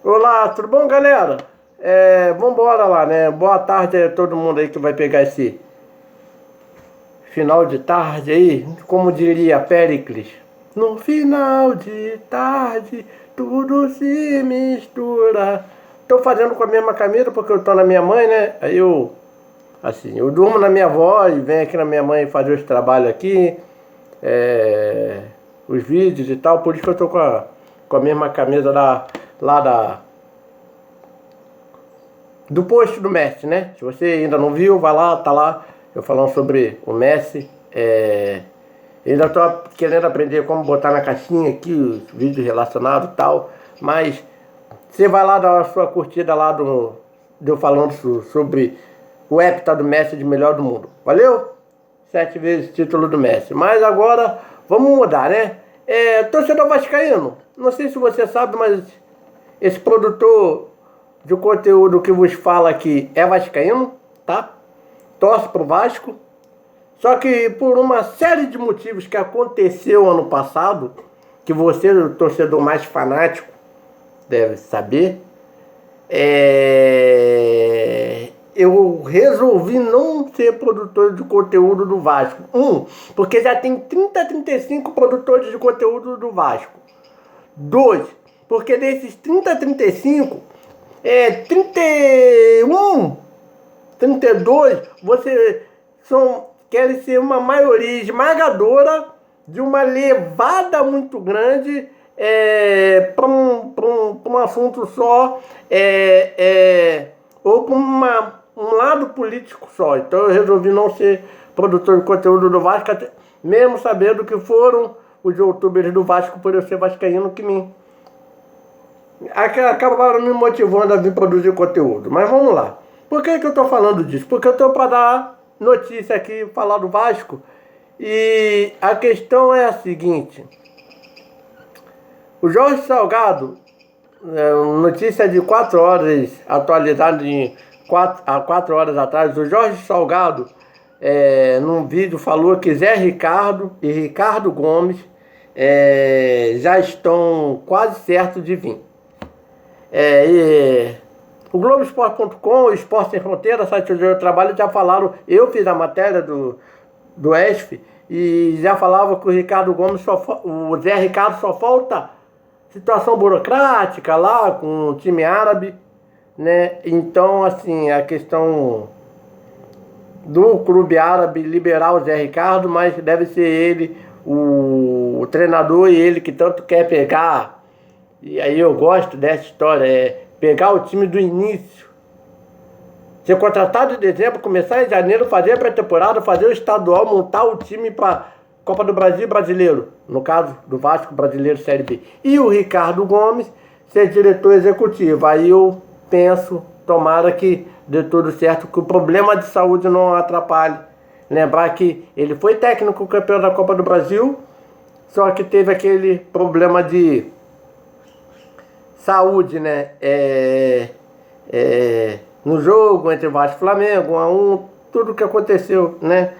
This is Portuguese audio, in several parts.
Olá, tudo bom, galera? Vambora lá, né? Boa tarde a todo mundo aí que vai pegar esse final de tarde aí, como diria Péricles. No final de tarde, tudo se mistura. Tô fazendo com a mesma camisa porque eu tô na minha mãe, né? Eu durmo na minha avó e venho aqui na minha mãe fazer os trabalhos aqui, é, os vídeos e tal. Por isso que eu tô com a mesma camisa lá do post do Messi, né? Se você ainda não viu, vai lá, tá lá, eu falando sobre o Messi. Ainda tô querendo aprender como botar na caixinha aqui os vídeos relacionados e tal, mas você vai lá dar a sua curtida lá de eu falando sobre o hepta do Messi de melhor do mundo. Valeu? 7 vezes título do Messi. Mas agora vamos mudar, né? Torcedor vascaíno, não sei se você sabe, mas esse produtor de conteúdo que vos fala aqui é vascaíno, tá? Torce pro Vasco. Só que por uma série de motivos que aconteceu ano passado, que você, o torcedor mais fanático, deve saber, eu resolvi não ser produtor de conteúdo do Vasco. Porque já tem 35 produtores de conteúdo do Vasco. 2, porque desses 35, 31, 32, querem ser uma maioria esmagadora de uma levada muito grande para um assunto só, ou para um lado político só. Então eu resolvi não ser produtor de conteúdo do Vasco, mesmo sabendo que foram os youtubers do Vasco, por eu ser vascaíno, que acabaram me motivando a vir produzir conteúdo. Mas vamos lá. Por que eu tô falando disso? Porque eu tô para dar notícia aqui, falar do Vasco. E a questão é a seguinte. O Jorge Salgado, notícia de 4 horas, atualizada há 4 horas atrás, o Jorge Salgado, num vídeo, falou que Zé Ricardo e Ricardo Gomes já estão quase certos de vir. O Globoesporte.com, o Esporte Sem Fronteira, site onde eu trabalho, já falaram. Eu fiz a matéria do ESF e já falava que o Ricardo Gomes, o Zé Ricardo, só falta situação burocrática lá com o time árabe, né? Então, assim, a questão do clube árabe liberar o Zé Ricardo, mas deve ser ele, o treinador, e ele que tanto quer pegar. E aí eu gosto dessa história, pegar o time do início. Ser contratado em dezembro, começar em janeiro, fazer a pré-temporada, fazer o estadual, montar o time para Copa do Brasil e Brasileiro. No caso do Vasco, Brasileiro Série B. E o Ricardo Gomes ser diretor executivo. Aí eu penso, tomara que dê tudo certo, que o problema de saúde não atrapalhe. Lembrar que ele foi técnico campeão da Copa do Brasil, só que teve aquele problema de saúde, né? No jogo entre Vasco e Flamengo, 1-1, tudo que aconteceu, né?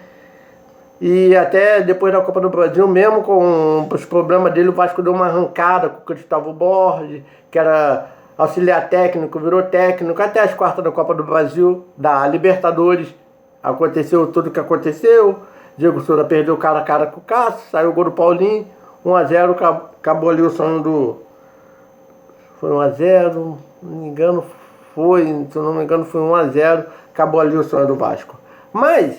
E até depois da Copa do Brasil, mesmo com os problemas dele, o Vasco deu uma arrancada com o Cristóvão Borges, que era auxiliar técnico, virou técnico, até as quartas da Copa do Brasil, da Libertadores, aconteceu tudo o que aconteceu. Diego Souza perdeu cara a cara com o Cássio, saiu o gol do Paulinho, 1-0, acabou ali o sonho do... Foi 1-0, não me engano, se eu não me engano foi 1-0, acabou ali o sonho do Vasco. Mas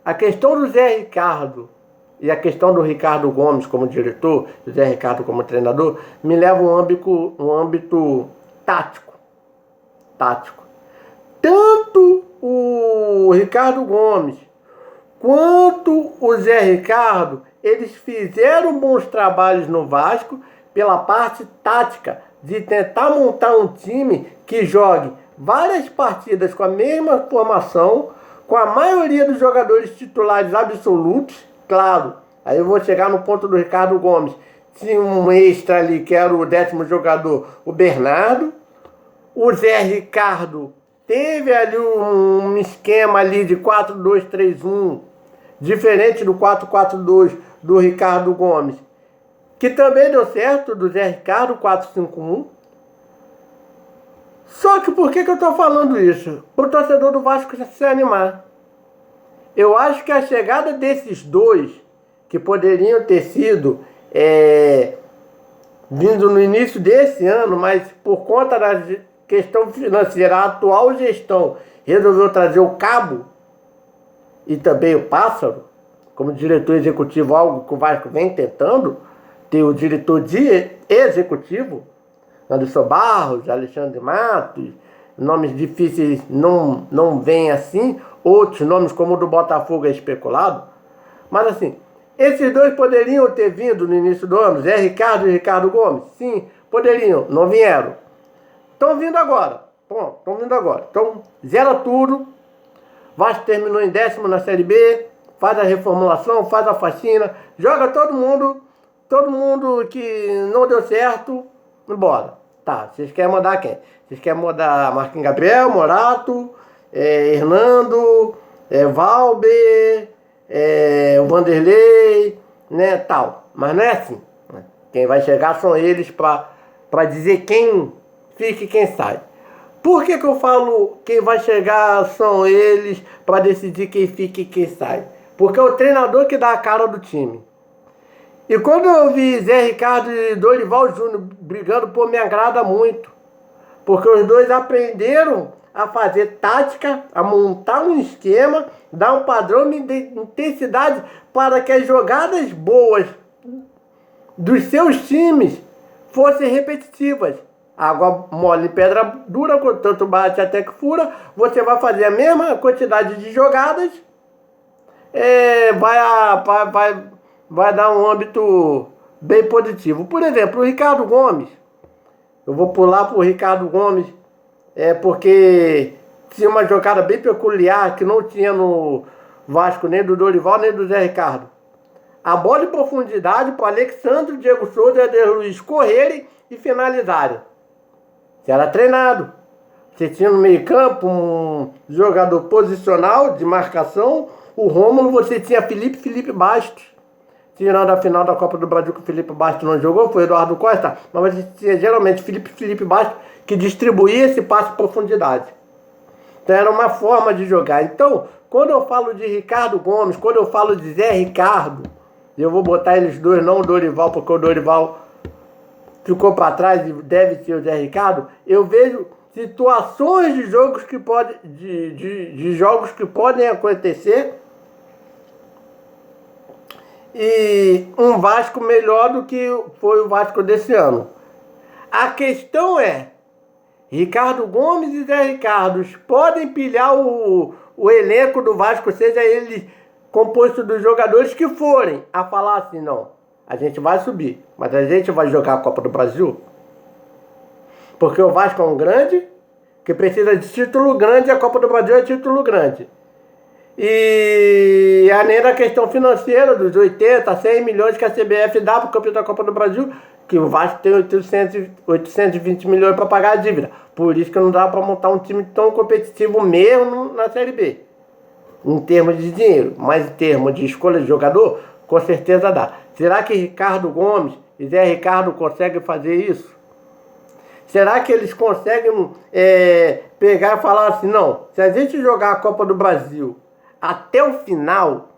a questão do Zé Ricardo e a questão do Ricardo Gomes como diretor, do Zé Ricardo como treinador, me leva a um âmbito tático. Tanto o Ricardo Gomes quanto o Zé Ricardo, eles fizeram bons trabalhos no Vasco pela parte tática, de tentar montar um time que jogue várias partidas com a mesma formação, com a maioria dos jogadores titulares absolutos, claro. Aí eu vou chegar no ponto do Ricardo Gomes. Tinha um extra ali, que era o 10º jogador, o Bernardo. O Zé Ricardo teve ali um esquema ali de 4-2-3-1, diferente do 4-4-2 do Ricardo Gomes, que também deu certo, do Zé Ricardo, 4-5-1. Só que por que eu estou falando isso? Para o torcedor do Vasco se animar. Eu acho que a chegada desses dois, que poderiam ter sido vindo no início desse ano, mas por conta da questão financeira, a atual gestão resolveu trazer o Cabo e também o Pássaro, como diretor executivo, algo que o Vasco vem tentando, ter o diretor de executivo, Anderson Barros, Alexandre Matos, nomes difíceis não vêm assim, outros nomes como o do Botafogo é especulado, mas assim, esses dois poderiam ter vindo no início do ano, Zé Ricardo e Ricardo Gomes? Sim, poderiam, não vieram. Estão vindo agora, pronto, estão vindo agora. Então, zera tudo, Vasco terminou em 10º na Série B, faz a reformulação, faz a faxina, joga todo mundo que não deu certo, embora. Tá, vocês querem mandar quem? Vocês querem mandar Marquinhos Gabriel, Morato, Hernando, Valber, o Vanderlei, né, tal. Mas não é assim. Quem vai chegar são eles para dizer quem fica e quem sai. Por que eu falo quem vai chegar são eles para decidir quem fica e quem sai? Porque é o treinador que dá a cara do time. E quando eu vi Zé Ricardo e Dorival Júnior brigando, pô, me agrada muito. Porque os dois aprenderam a fazer tática, a montar um esquema, dar um padrão de intensidade para que as jogadas boas dos seus times fossem repetitivas. Água mole e pedra dura, tanto bate até que fura, você vai fazer a mesma quantidade de jogadas, vai dar um âmbito bem positivo. Por exemplo, o Ricardo Gomes, eu vou pular para o Ricardo Gomes, porque tinha uma jogada bem peculiar que não tinha no Vasco, nem do Dorival, nem do Zé Ricardo. A bola em profundidade para Alexandre, Diego Souza e Eder Luiz correrem e finalizarem. Você era treinado. Você tinha no meio campo um jogador posicional de marcação. O Rômulo, você tinha Felipe Bastos. Tirando a final da Copa do Brasil que o Felipe Bastos não jogou, foi o Eduardo Costa. Mas você tinha geralmente Felipe Bastos que distribuía esse passe em profundidade. Então era uma forma de jogar. Então, quando eu falo de Ricardo Gomes, quando eu falo de Zé Ricardo, eu vou botar eles dois, não o Dorival, porque o Dorival ficou para trás e deve ser o Zé Ricardo. Eu vejo situações de jogos que jogos que podem acontecer e um Vasco melhor do que foi o Vasco desse ano. A questão é, Ricardo Gomes e Zé Ricardo podem pilhar o elenco do Vasco, seja ele composto dos jogadores que forem, a falar assim, não, a gente vai subir, mas a gente vai jogar a Copa do Brasil? Porque o Vasco é um grande, que precisa de título grande, a Copa do Brasil é título grande. E além da questão financeira, dos 80, 100 milhões que a CBF dá para o campeão da Copa do Brasil, que o Vasco tem 820 milhões para pagar a dívida. Por isso que não dá para montar um time tão competitivo mesmo na Série B. Em termos de dinheiro, mas em termos de escolha de jogador, com certeza dá. Será que Ricardo Gomes e Zé Ricardo conseguem fazer isso? Será que eles conseguem pegar e falar assim, não, se a gente jogar a Copa do Brasil até o final,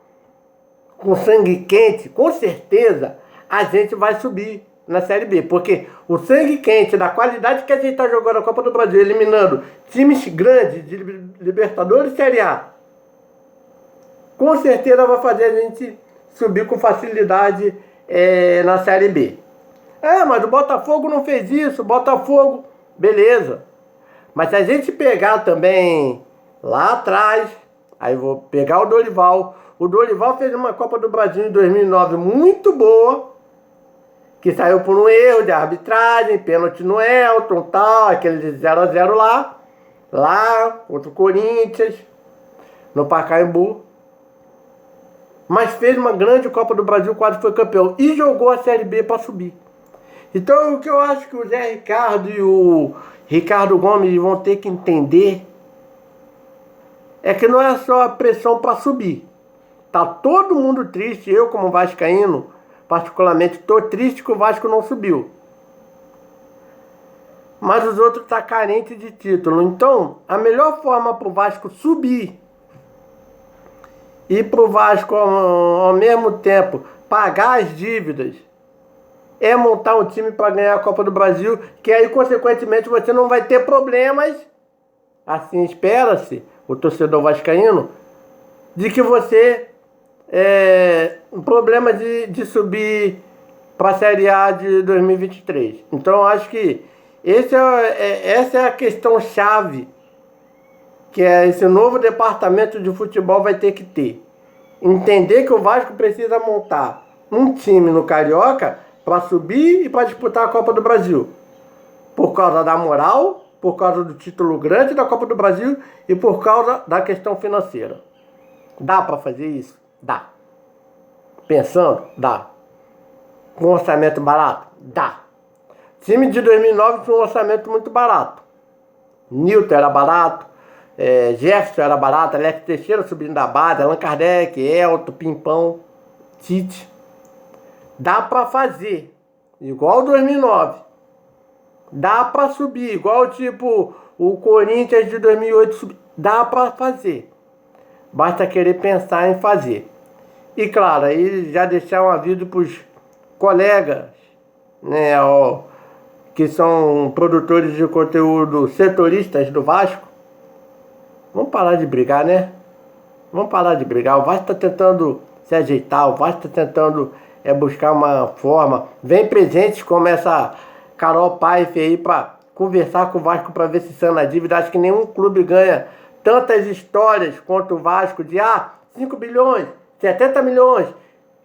com sangue quente, com certeza a gente vai subir na Série B. Porque o sangue quente, da qualidade que a gente está jogando a Copa do Brasil, eliminando times grandes de Libertadores e Série A, com certeza vai fazer a gente subir com facilidade na Série B. Mas o Botafogo não fez isso, o Botafogo, beleza. Mas se a gente pegar também lá atrás, aí eu vou pegar o Dorival fez uma Copa do Brasil em 2009 muito boa, que saiu por um erro de arbitragem, pênalti no Elton, tal, aquele 0-0 lá, contra o Corinthians, no Pacaembu. Mas fez uma grande Copa do Brasil, quase foi campeão, e jogou a Série B para subir. Então o que eu acho que o Zé Ricardo e o Ricardo Gomes vão ter que entender é que não é só a pressão para subir. Tá todo mundo triste, eu como vascaíno, particularmente, estou triste que o Vasco não subiu. mas os outros estão carentes de título. Então, a melhor forma para o Vasco subir e para o Vasco, ao mesmo tempo, pagar as dívidas, é montar um time para ganhar a Copa do Brasil, que aí, consequentemente, você não vai ter problemas, assim espera-se, o torcedor vascaíno, de que você problema de subir para a Série A de 2023. Então, eu acho que essa é a questão chave que esse novo departamento de futebol vai ter que ter. Entender que o Vasco precisa montar um time no Carioca para subir e para disputar a Copa do Brasil. Por causa da moral, por causa do título grande da Copa do Brasil e por causa da questão financeira. Dá para fazer isso? Dá. Pensando? Dá. Com um orçamento barato? Dá. Time de 2009 tinha um orçamento muito barato. Nilton era barato, Jefferson era barato, Alex Teixeira subindo da base, Allan Kardec, Elton, Pimpão, Tite. Dá pra fazer, igual 2009. Dá pra subir, igual tipo o Corinthians de 2008. Dá pra fazer. Basta querer pensar em fazer. E claro, aí já deixar um aviso pros colegas, né, que são produtores de conteúdo setoristas do Vasco. Vamos parar de brigar, né? Vamos parar de brigar. O Vasco está tentando se ajeitar, o Vasco está tentando buscar uma forma. Vem presentes como essa Carol Paife aí para conversar com o Vasco para ver se sana a dívida. Acho que nenhum clube ganha tantas histórias quanto o Vasco de 5 bilhões, 70 milhões,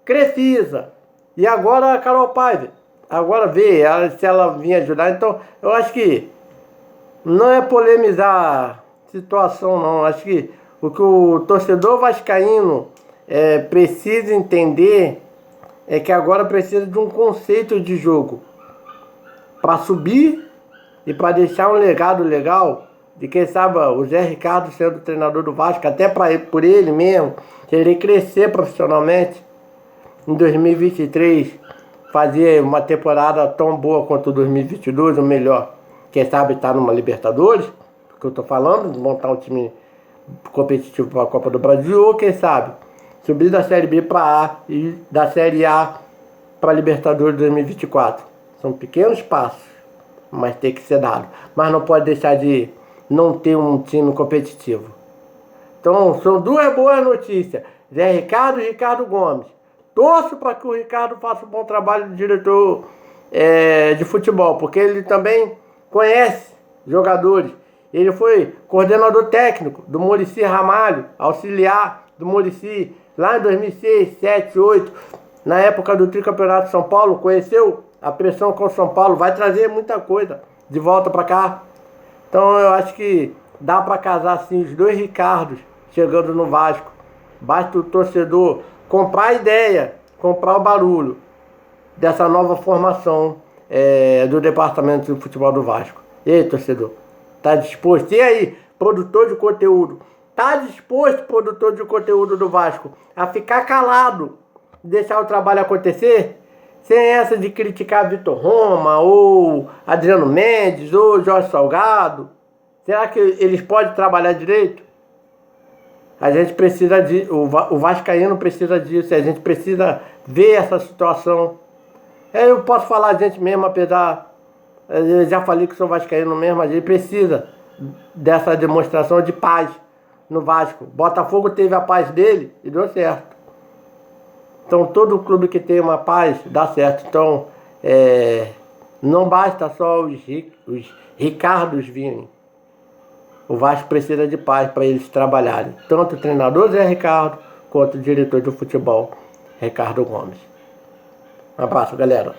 Crefisa. E agora a Carol Paive. Agora vê se ela vir ajudar. Então, eu acho que não é polemizar a situação, não. Acho que o torcedor vascaíno precisa entender é que agora precisa de um conceito de jogo para subir e para deixar um legado legal de quem sabe o Zé Ricardo sendo treinador do Vasco, até por ele mesmo, se ele crescer profissionalmente em 2023, fazer uma temporada tão boa quanto 2022, ou melhor, quem sabe estar numa Libertadores, que eu tô falando, montar um time competitivo para a Copa do Brasil, ou quem sabe subir da Série B para A e da Série A para a Libertadores 2024. São pequenos passos, mas tem que ser dado. Mas não pode deixar de não ter um time competitivo. Então, são duas boas notícias. Zé Ricardo e Ricardo Gomes. Torço para que o Ricardo faça um bom trabalho de diretor de futebol, porque ele também conhece jogadores. Ele foi coordenador técnico do Muricy Ramalho, auxiliar do Muricy lá em 2006, 2007, 2008, na época do tricampeonato de São Paulo. Conheceu a pressão com o São Paulo, vai trazer muita coisa de volta para cá. Então eu acho que dá para casar assim os dois Ricardos chegando no Vasco. Basta o torcedor comprar a ideia, comprar o barulho dessa nova formação do departamento de futebol do Vasco. E aí, torcedor, tá disposto? E aí, produtor de conteúdo, tá disposto, produtor de conteúdo do Vasco, a ficar calado, deixar o trabalho acontecer? Sem essa de criticar Vitor Roma, ou Adriano Mendes, ou Jorge Salgado. Será que eles podem trabalhar direito? A gente precisa o vascaíno precisa disso, a gente precisa ver essa situação. Eu posso falar a gente mesmo, apesar, eu já falei que sou vascaíno mesmo, a gente precisa dessa demonstração de paz no Vasco. Botafogo teve a paz dele e deu certo. Então todo clube que tem uma paz dá certo. Então não basta só os Ricardos virem. O Vasco precisa de paz para eles trabalharem. Tanto o treinador Zé Ricardo, quanto o diretor de futebol, Ricardo Gomes. Um abraço, galera.